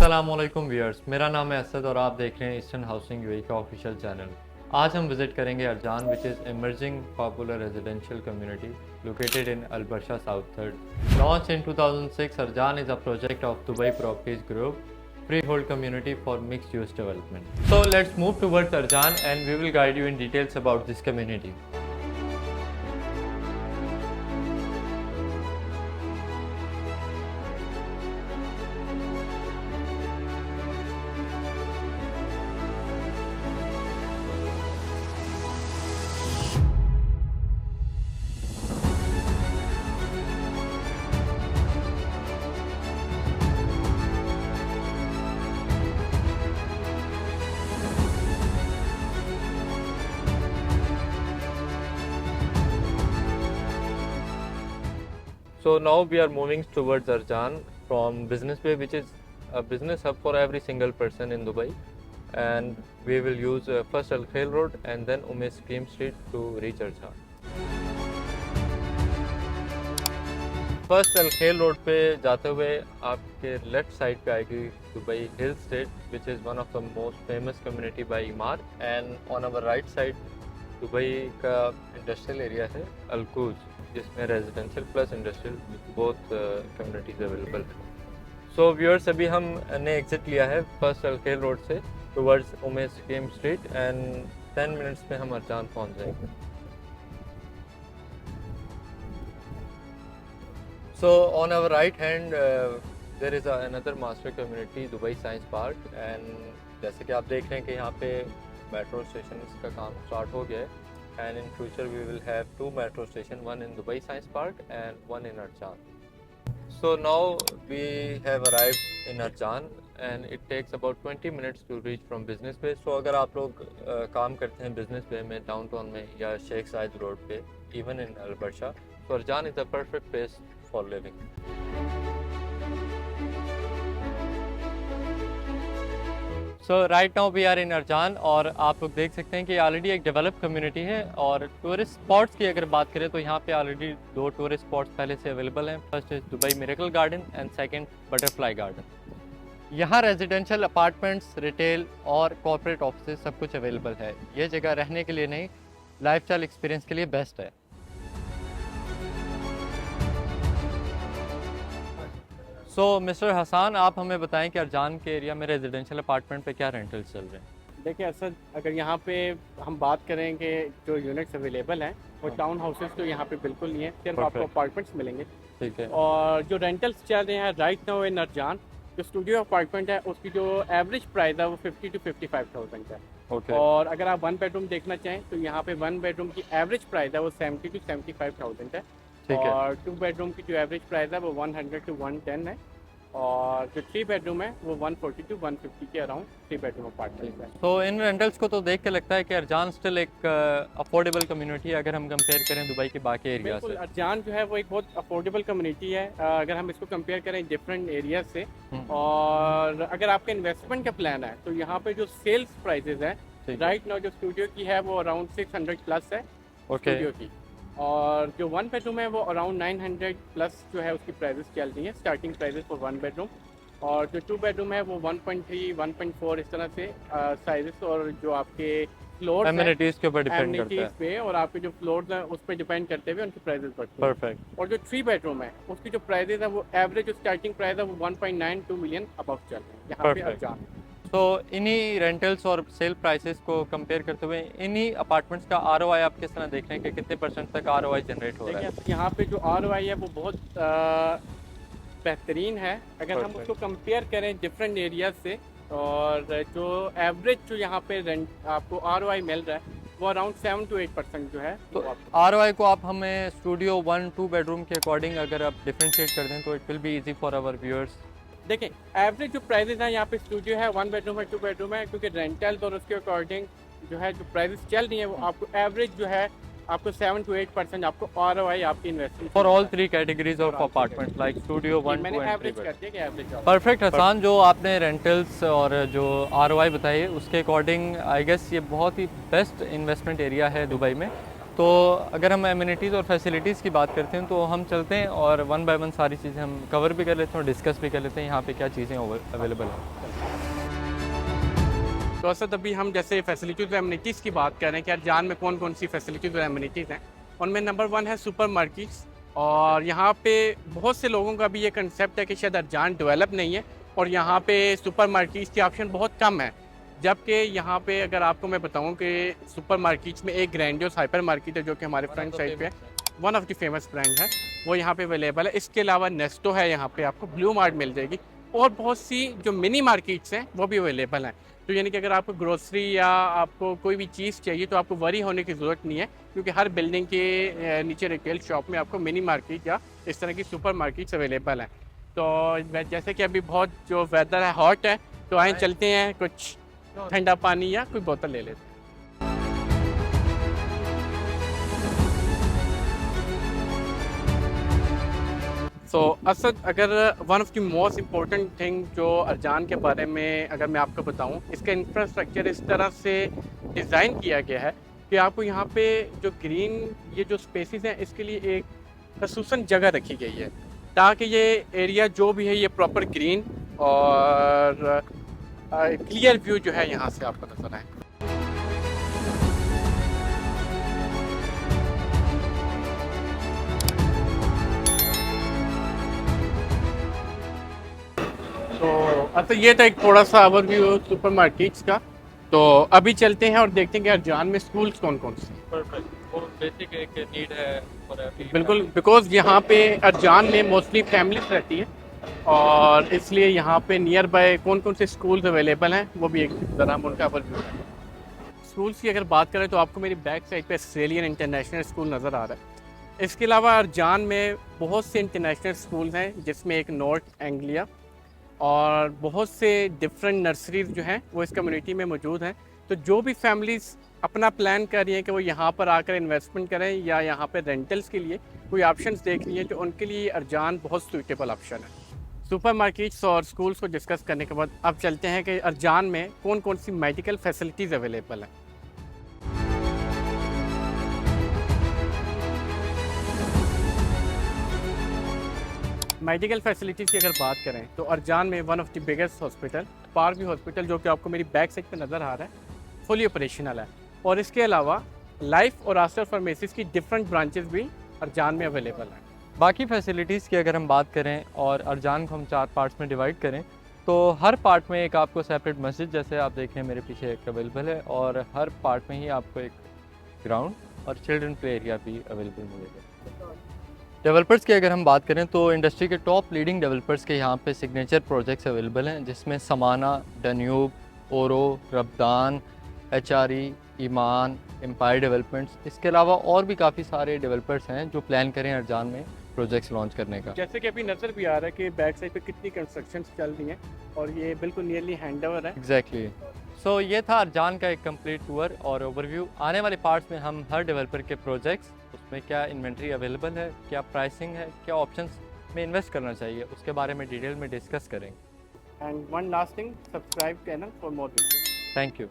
अस्सलामुअलैकुम व्यूअर्स, मेरा नाम है असद और आप देख रहे हैं ईस्टर्न हाउसिंग यूएई का ऑफिशियल चैनल। आज हम विजिट करेंगे Arjan which is emerging popular residential community located in Al Barsha south third. Launch in 2006, Arjan is a project of Dubai Properties Group freehold community for mixed use development. So let's move towards Arjan and we will guide you in details about this community. So now we are moving towards Arjan from Business Bay, which is a business hub for every single person in Dubai, and we will use first Al Khail Road and then Umes Scheme Street to reach Arjan. First Al Khail road पे जाते हुए आपके left side पे आएगी Dubai Hill Estate which is one of the most famous community by Emaar, and on our right side Dubai का industrial area है Al Quoz, जिसमें residential plus industrial both communities available है। सो व्यूअर्स, अभी हमने exit लिया है first Al Khail road से towards Umesh scheme street and 10 minutes में हम अरजान पहुँच जाएंगे। So on our right hand there is another master community Dubai Science Park, and जैसे कि आप देख रहे हैं कि यहाँ पे मेट्रो स्टेशन का काम स्टार्ट हो गया है, and in future we will have 2 metro station, one in Dubai Science Park and one in Arjan. So now we have arrived in Arjan and it takes about 20 minutes to reach from Business Bay. So अगर आप लोग काम करते हैं Business Bay में, downtown में या शेख जायद रोड पे, even in Al Barsha, so Arjan is a perfect place for living. So right now we are in Arjan और आप लोग देख सकते हैं कि ऑलरेडी एक डेवलप कम्युनिटी है, और टूरिस्ट स्पॉट्स की अगर बात करें तो यहाँ पे ऑलरेडी 2 टूरिस्ट स्पॉट्स पहले से अवेलेबल हैं। First is Dubai miracle garden and second butterfly garden. यहाँ रेजिडेंशियल अपार्टमेंट्स, रिटेल और कॉर्पोरेट ऑफिस सब कुछ अवेलेबल है। ये जगह रहने के लिए नहीं, लाइफस्टाइल एक्सपीरियंस के लिए बेस्ट है। सो मिस्टर हसान, आप हमें बताएं कि अरजान के एरिया में रेजिडेंशियल अपार्टमेंट पे क्या रेंटल्स चल रहे हैं? देखिए असद, अगर यहाँ पे हम बात करें कि जो यूनिट्स अवेलेबल हैं वो टाउन हाउसेस तो यहाँ पे बिल्कुल नहीं है, सिर्फ आपको अपार्टमेंट्स मिलेंगे। ठीक है। और जो रेंटल्स चल रहे हैं राइट नाउ इन अरजान, जो स्टूडियो अपार्टमेंट है उसकी जो एवरेज प्राइस है वो 50 to 55,000 है। और अगर आप 1 बेडरूम देखना चाहें तो यहाँ पे 1 बेडरूम की एवरेज प्राइस है वो 70 to 75,000 है। और 2 बेडरूम की जो एवरेज प्राइस है वो 100 to 110 है। और जो 3 बेडरूम है वो 140 to 150 के अराउंड 3 बेडरूम अपार्टमेंट है। तो इन रेंटल्स को तो देख के लगता है कि अरजान स्टिल एक अफोर्डेबल कम्युनिटी है अगर हम कंपेयर करें दुबई के बाकी एरिया से। अरजान जो है वो एक बहुत अफोर्डेबल कम्युनिटी है अगर हम इसको कंपेयर करें डिफरेंट एरिया से। और अगर आपका इन्वेस्टमेंट का प्लान है तो यहाँ पे जो सेल्स प्राइसेस है राइट नाउ जो स्टूडियो की है वो अराउंड 600 प्लस है स्टूडियो की। और जो 1 बेडरूम है वो अराउंड 900 प्लस जो है उसकी प्राइसेस चल रही है, स्टार्टिंग प्राइसेस फॉर 1 बेडरूम। और जो 2 बेडरूम है वो 1.3 1.4 इस तरह से साइजेस, और जो आपके फ्लोर एमिनिटीज के ऊपर डिपेंड करता है पे, और आपके जो फ्लोर्स हैं उस पर डिपेंड करते हुए उनकी प्राइसेस बढ़ती हैं। परफेक्ट। और जो 3 बेडरूम है उसकी जो प्राइसेस है वो एवरेज जो स्टार्टिंग प्राइस है वो 1.92 मिलियन अबव चल रहे हैं यहाँ पे अरजान। तो इन्हीं रेंटल्स और सेल प्राइसेस को कंपेयर करते हुए इन्हीं अपार्टमेंट्स का आरओआई आप किस तरह देख रहे हैं कि कितने % तक आरओआई जनरेट हो रहा है? यहाँ पे जो आरओआई है वो बहुत बेहतरीन है अगर हम उसको कंपेयर करें डिफरेंट एरियाज से। और जो एवरेज जो यहाँ पे रेंट आपको आरओआई मिल रहा है वो अराउंड 7 to 8% जो है। तो आरओआई को आप हमें स्टूडियो 1-2 बेडरूम के अकॉर्डिंग अगर आप डिफ्रेंशिएट कर दें तो it will be easy for our viewers. देखें, एवरेज जो प्राइसेस हैं यहाँ पे स्टूडियो है 1 बेडरूम है 2 बेडरूम है, क्योंकि रेंटल्स और उसके अकॉर्डिंग जो है जो प्राइसेस चल रही है वो आपको एवरेज जो है आपको 7 to 8% आपको आरओआई आपकी investment for all 3 categories of apartments like studio 1, 2 and 3। Perfect Hasan, जो आपने रेंटल्स और जो आरओआई बताई उसके अकॉर्डिंग आई गेस ये बहुत ही बेस्ट इन्वेस्टमेंट एरिया है दुबई में। तो अगर हम एमिनिटीज़ और फैसिलिटीज़ की बात करते हैं तो हम चलते हैं और वन बाय वन सारी चीज़ें हम कवर भी कर लेते हैं और डिस्कस भी कर लेते हैं यहाँ पे क्या चीज़ें अवेलेबल हैं। तो असद अभी हम जैसे फैसिलिटीज़ और एमिनिटीज़ की बात कर रहे हैं कि अरजान में कौन कौन सी फैसिलिटीज़ और एमिनिटीज़ हैं। उनमें नंबर 1 है सुपर मार्केट्स। और यहाँ पे बहुत से लोगों का भी ये कंसेप्ट है कि शायद अरजान डेवलप नहीं है और यहाँ पे सुपर मार्केट्स के ऑप्शन बहुत कम है। जबकि यहाँ पे अगर आपको मैं बताऊँ कि सुपर मार्केट्स में एक ग्रैंडियोस हाइपर मार्केट है जो कि हमारे फ्रंट साइड पे है, one of the famous brand है, वो यहाँ पे अवेलेबल है। इसके अलावा नेस्टो है, यहाँ पे आपको ब्लू मार्ट मिल जाएगी और बहुत सी जो मिनी मार्केट्स हैं वो भी अवेलेबल हैं। तो यानी कि अगर आपको ग्रोसरी या आपको कोई भी चीज़ चाहिए तो आपको वरी होने की ज़रूरत नहीं है, क्योंकि हर बिल्डिंग के नीचे रिटेल शॉप में आपको मिनी मार्केट या इस तरह की सुपर मार्केट्स अवेलेबल हैं। तो जैसे कि अभी बहुत जो वेदर है हॉट है, तो आए चलते हैं कुछ ठंडा पानी या कोई बोतल ले लेते हैं। सो असद, अगर one of the most important thing जो अरजान के बारे में अगर मैं आपको बताऊं, इसका इंफ्रास्ट्रक्चर इस तरह से डिज़ाइन किया गया है कि आपको यहाँ पे जो ग्रीन ये जो स्पेसेस हैं इसके लिए एक खसूसन जगह रखी गई है ताकि ये एरिया जो भी है ये प्रॉपर ग्रीन और क्लियर व्यू जो है यहाँ से आपको नजर आए। तो अच्छा, ये था एक थोड़ा सा ओवरव्यू सुपर मार्केट्स का। तो अभी चलते हैं और देखते हैं कि अरजान में स्कूल्स कौन कौन से। परफेक्ट, वो बेसिक एक नीड है फॉर एवरी। बिल्कुल, बिकॉज यहाँ पे अरजान में मोस्टली फैमिलीज रहती है और इसलिए यहाँ पे नियर बाय कौन कौन से स्कूल्स अवेलेबल हैं वो भी एक ज़रा हम उनका ओवरव्यू है। स्कूल्स की अगर बात करें तो आपको मेरी बैक साइड पे ऑस्ट्रेलियन इंटरनेशनल स्कूल नज़र आ रहा है। इसके अलावा अरजान में बहुत से इंटरनेशनल स्कूल्स हैं जिसमें एक नॉर्थ एंग्लिया और बहुत से डिफरेंट नर्सरीज जो हैं वो इस कम्युनिटी में मौजूद हैं। तो जो भी फैमिलीज़ अपना प्लान कर रही हैं कि वो यहाँ पर आकर इन्वेस्टमेंट करें या यहाँ पर रेंटल्स के लिए कोई ऑप्शंस देख रही हैं, तो उनके लिए अरजान बहुत सूटेबल ऑप्शन है। सुपर मार्केट्स और स्कूल्स को डिस्कस करने के बाद अब चलते हैं कि अरजान में कौन कौन सी मेडिकल फैसिलिटीज़ अवेलेबल हैं। मेडिकल फैसिलिटीज़ की अगर बात करें तो अरजान में one of the biggest hospital park view hospital, जो कि आपको मेरी बैक साइड पे नज़र आ रहा है, फुली ऑपरेशनल है। और इसके अलावा लाइफ और आस्टर फार्मेसीज की डिफरेंट ब्रांचेस भी अरजान में अवेलेबल हैं। बाकी फैसिलिटीज़ की अगर हम बात करें और अरजान को हम 4 पार्ट्स में डिवाइड करें तो हर पार्ट में एक आपको सेपरेट मस्जिद, जैसे आप देख रहे हैं मेरे पीछे, एक अवेलेबल है और हर पार्ट में ही आपको एक ग्राउंड और चिल्ड्रन प्ले एरिया भी अवेलेबल मिलेगा। डेवलपर्स की अगर हम बात करें तो इंडस्ट्री के टॉप लीडिंग डेवलपर्स के यहाँ पे सिग्नेचर प्रोजेक्ट्स अवेलेबल हैं, जिसमें समाना, डन्यूब, ओरो, रब्दान, HRE, ईमान, एम्पायर डेवलपमेंट्स। इसके अलावा और भी काफ़ी सारे डेवलपर्स हैं जो प्लान करें अरजान में प्रोजेक्ट्स लॉन्च करने का। जैसे कि अभी नज़र भी आ रहा है कि बैक साइड पे कितनी कंस्ट्रक्शन चल रही हैं और ये बिल्कुल नियरली हैंडओवर है। एग्जैक्टली। सो ये था अरजान का एक कंप्लीट टूर और ओवरव्यू। आने वाले पार्ट्स में हम हर डेवलपर के प्रोजेक्ट्स, उसमें क्या इन्वेंट्री अवेलेबल है, क्या प्राइसिंग है, क्या ऑप्शंस में इन्वेस्ट करना चाहिए, उसके बारे में डिटेल में डिस्कस करेंगे। And one last thing, subscribe channel for more videos. Thank you.